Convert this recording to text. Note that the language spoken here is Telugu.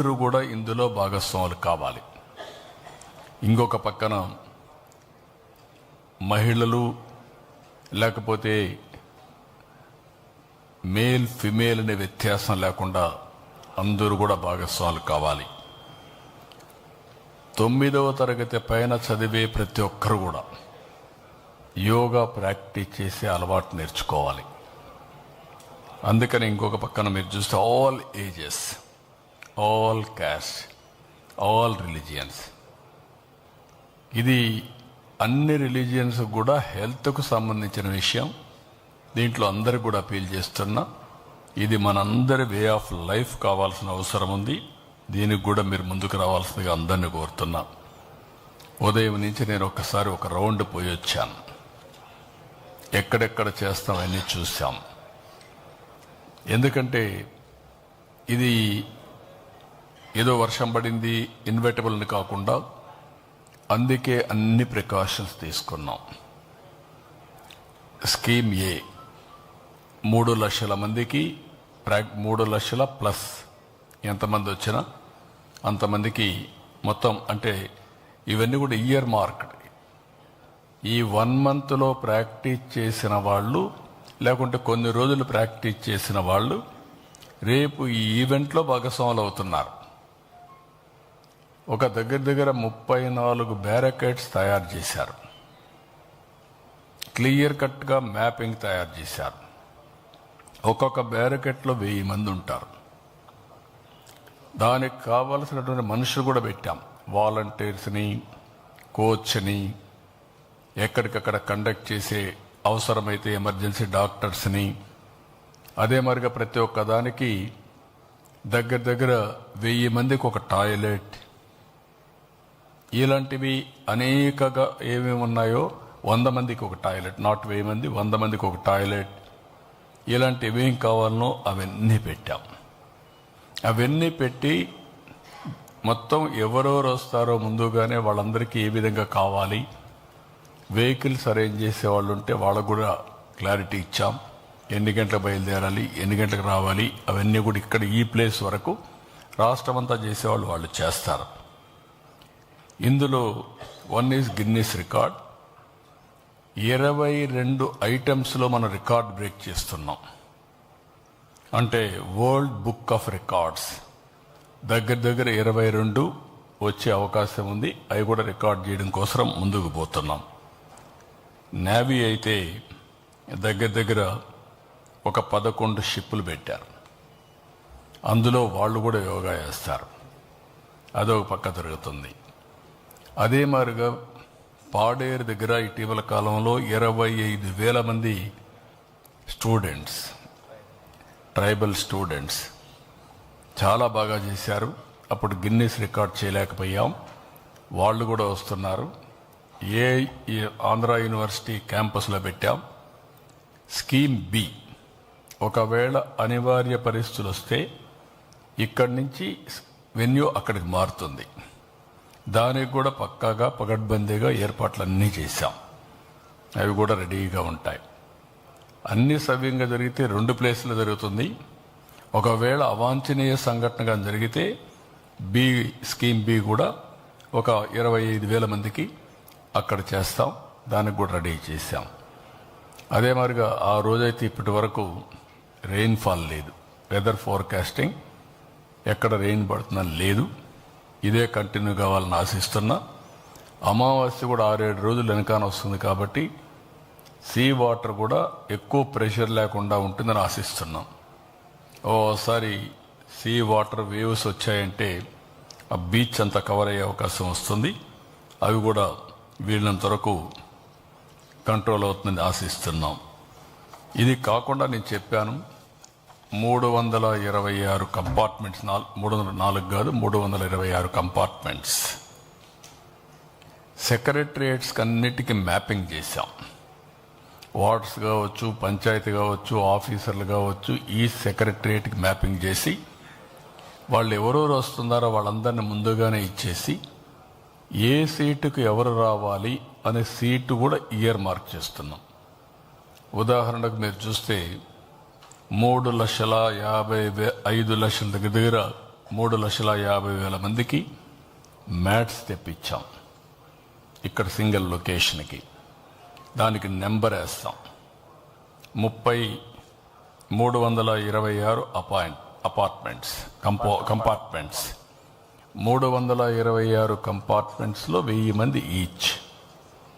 అందరూ కూడా ఇందులో భాగస్వాములు కావాలి. ఇంకొక పక్కన మహిళలు లేకపోతే మేల్ ఫిమేల్ అనే వ్యత్యాసం లేకుండా అందరూ కూడా భాగస్వాములు కావాలి. 9వ తరగతి పైన చదివే ప్రతి ఒక్కరు కూడా యోగా ప్రాక్టీస్ చేసే అలవాటు నేర్చుకోవాలి. అందుకని ఇంకొక పక్కన మీరు చూస్తే all ages, all caste, all religions, ఇది అన్ని రిలీజియన్స్ కూడా హెల్త్కు సంబంధించిన విషయం. దీంట్లో అందరూ కూడా అపీల్ చేస్తున్నా, ఇది మనందరి వే ఆఫ్ లైఫ్ కావాల్సిన అవసరం ఉంది. దీనికి కూడా మీరు ముందుకు రావాల్సిందిగా అందరినీ కోరుతున్నా. ఉదయం నుంచి నేను ఒక్కసారి ఒక రౌండ్ పోయి వచ్చాను. ఎక్కడెక్కడ చేస్తామని చూసాం. ఎందుకంటే ఇది ఏదో వర్షం పడింది ఇన్వెటబుల్ అని కాకుండా అందుకే అన్ని ప్రికాషన్స్ తీసుకున్నాం. స్కీమ్ ఏ 3 లక్షల మందికి 3 లక్షల ప్లస్ ఎంతమంది వచ్చినా అంతమందికి మొత్తం, అంటే ఇవన్నీ కూడా ఇయర్ మార్క్డ్. ఈ 1 మంత్లో ప్రాక్టీస్ చేసిన వాళ్ళు లేకుంటే కొన్ని రోజులు ప్రాక్టీస్ చేసిన వాళ్ళు రేపు ఈ ఈవెంట్లో భాగస్వాములు అవుతున్నారు. ఒక దగ్గర 34 బ్యారికేడ్స్ తయారు చేశారు. క్లియర్ కట్గా మ్యాపింగ్ తయారు చేశారు. ఒక్కొక్క బ్యారికేడ్లో 1000 మంది ఉంటారు. దానికి కావలసినటువంటి మనుషులు కూడా పెట్టాం. వాలంటీర్స్ని, కోచ్ని, ఎక్కడికక్కడ కండక్ట్ చేసే అవసరమైతే ఎమర్జెన్సీ డాక్టర్స్ని, అదే మరిగా ప్రతి ఒక్క దానికి దగ్గర 1000 మందికి ఒక టాయిలెట్, ఇలాంటివి అనేకగా ఏమేమి ఉన్నాయో 100 మందికి ఒక టాయిలెట్, నాట్ 1000 మంది, 100 మందికి ఒక టాయిలెట్, ఇలాంటి ఏమేం కావాలనో అవన్నీ పెట్టాం. అవన్నీ పెట్టి మొత్తం ఎవరెవరు వస్తారో ముందుగానే వాళ్ళందరికీ ఏ విధంగా కావాలి, వెహికల్స్ అరేంజ్ చేసే వాళ్ళు ఉంటే వాళ్ళకు కూడా క్లారిటీ ఇచ్చాం. ఎన్ని గంటలకు బయలుదేరాలి, ఎన్ని గంటలకు రావాలి, అవన్నీ కూడా ఇక్కడ ఈ ప్లేస్ వరకు రాష్ట్రమంతా చేసేవాళ్ళు వాళ్ళు చేస్తారు. ఇందులో 1 ఈజ్ గిన్నీస్ రికార్డ్. 22 ఐటమ్స్లో మనం రికార్డ్ బ్రేక్ చేస్తున్నాం. అంటే వరల్డ్ బుక్ ఆఫ్ రికార్డ్స్ దగ్గర 22 వచ్చే అవకాశం ఉంది. అవి కూడా రికార్డ్ చేయడం కోసం ముందుకు పోతున్నాం. నేవీ అయితే దగ్గర ఒక 11 షిప్పులు పెట్టారు. అందులో వాళ్ళు కూడా యోగా చేస్తారు. అదొక పక్క జరుగుతుంది. అదే మాదిరిగా పాడేరు దగ్గర ఇటీవల కాలంలో 25,000 మంది స్టూడెంట్స్, ట్రైబల్ స్టూడెంట్స్ చాలా బాగా చేశారు. అప్పుడు గిన్నీస్ రికార్డ్ చేయలేకపోయాం. వాళ్ళు కూడా వస్తున్నారు. ఆంధ్ర యూనివర్సిటీ క్యాంపస్లో పెట్టాం. స్కీమ్ బి, ఒకవేళ అనివార్య పరిస్థితులు వస్తే ఇక్కడి నుంచి వెన్యూ అక్కడికి మారుతుంది. దానికి కూడా పక్కాగా పగడ్బందీగా ఏర్పాట్లన్నీ చేశాం. అవి కూడా రెడీగా ఉంటాయి. అన్ని సవ్యంగా జరిగితే 2 ప్లేసులు జరుగుతుంది. ఒకవేళ అవాంఛనీయ సంఘటనగా జరిగితే స్కీమ్ బి కూడా ఒక 25,000 మందికి అక్కడ చేస్తాం. దానికి కూడా రెడీ చేశాం. అదే మాదిరిగా ఆ రోజైతే ఇప్పటి వరకు రెయిన్ఫాల్ లేదు. వెదర్ ఫోర్కాస్టింగ్ ఎక్కడ రెయిన్ పడుతుందని లేదు. ఇదే కంటిన్యూ కావాలని ఆశిస్తున్నా. అమావాస్య కూడా 6-7 రోజులు వెనకాన వస్తుంది కాబట్టి సీ వాటర్ కూడా ఎక్కువ ప్రెషర్ లేకుండా ఉంటుందని ఆశిస్తున్నాం. ఓసారి సీ వాటర్ వేవ్స్ వచ్చాయంటే ఆ బీచ్ అంతా కవర్ అయ్యే అవకాశం వస్తుంది. అవి కూడా వీళ్ళంత వరకు కంట్రోల్ అవుతుందని ఆశిస్తున్నాం. ఇది కాకుండా నేను చెప్పాను 326 కంపార్ట్మెంట్స్, 304 కాదు 326 కంపార్ట్మెంట్స్. సెక్రటరియేట్స్కి అన్నిటికీ మ్యాపింగ్ చేశాం. వార్డ్స్ కావచ్చు, పంచాయతీ కావచ్చు, ఆఫీసర్లు కావచ్చు, ఈ సెక్రటరియేట్కి మ్యాపింగ్ చేసి వాళ్ళు ఎవరెవరు వస్తున్నారో వాళ్ళందరినీ ముందుగానే ఇచ్చేసి ఏ సీటుకు ఎవరు రావాలి అనే సీటు కూడా ఇయర్ మార్క్ చేస్తున్నాం. ఉదాహరణకు మీరు చూస్తే 3,55,000 దగ్గర 3,50,000 మందికి మ్యాట్స్ తెప్పించాం. ఇక్కడ సింగిల్ లొకేషన్కి దానికి నెంబర్ వేస్తాం. 326 అపార్ట్మెంట్స్ కంపార్ట్మెంట్స్ 326 కంపార్ట్మెంట్స్లో 1000 మంది ఈచ్.